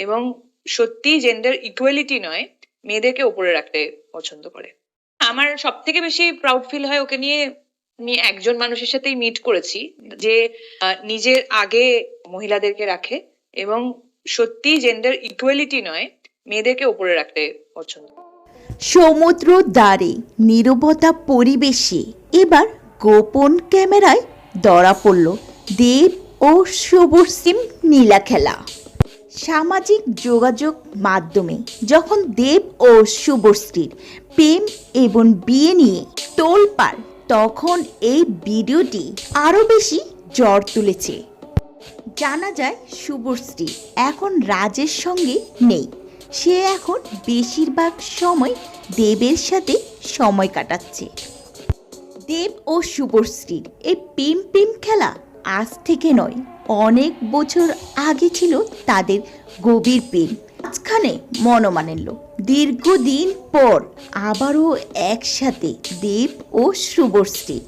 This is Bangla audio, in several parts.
এবং সত্যি জেন্ডার ইকুয়ালিটি নয়, মেয়েদেরকে উপরে রাখতে পছন্দ করে। আমার সব থেকে বেশি প্রাউড ফিল হয় ওকে নিয়ে। আমি একজন মানুষের সাথেই মিট করেছি যে নিজের আগে মহিলাদেরকে রাখে এবং সত্যি জেন্ডার ইকুয়ালিটি নয়, মেয়েদেরকে উপরে রাখতে পছন্দ। সমুদ্র দ্বারে নীরবতা পরিবেশে এবার গোপন ক্যামেরায় ধরা পড়ল দেব ও শুভশ্রীর নীলাখেলা। সামাজিক যোগাযোগ মাধ্যমে যখন দেব ও শুভশ্রীর প্রেম এবং বিয়ে নিয়ে তোলপাড়, তখন এই ভিডিওটি আরও বেশি ঝড় তুলেছে। জানা যায় শুভশ্রী এখন রাজের সঙ্গে নেই, সে এখন বেশিরভাগ সময় দেবের সাথে সময় কাটাচ্ছে। দেব ও শুভশ্রীর এই প্রেম খেলা আজ থেকে নয়, অনেক বছর আগে ছিল তাদের গভীর প্রেম। মাঝখানে মনোমালিন্য, দীর্ঘদিন পর আবারও একসাথে দেব ও শুভশ্রী।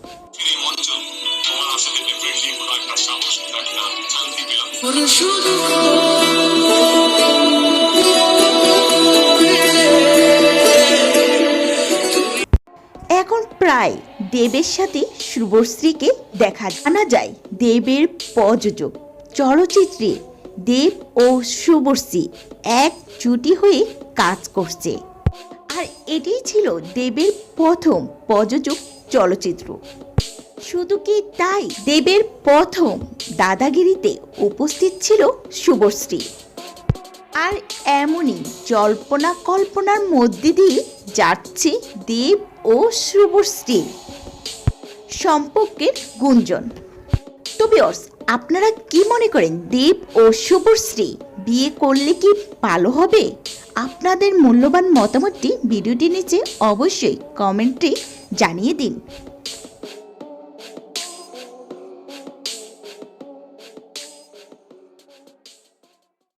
এখন প্রায় দেবের সাথে শুভশ্রীকে দেখা জানা যায় দেবের প্রযোজক চলচ্চিত্রে দেব ও শুভশ্রী এক জুটি হয়ে কাজ করছে। আর এটাই ছিল দেবের প্রথম প্রযোজক চলচ্চিত্র। শুধু কি তাই, দেবের প্রথম দাদাগিরিতে উপস্থিত ছিল শুভশ্রী। আর এমনই জল্পনা কল্পনার মধ্যে দিয়ে যাচ্ছে দেব ও শুভশ্রীর সম্পর্কের গুঞ্জন। তো ভিউয়ার্স, আপনারা কি মনে করেন, দেব ও শুভশ্রী বিয়ে করলে কি ভালো হবে? আপনাদের মূল্যবান মতামতটি ভিডিওটির নিচে অবশ্যই কমেন্টে জানিয়ে দিন।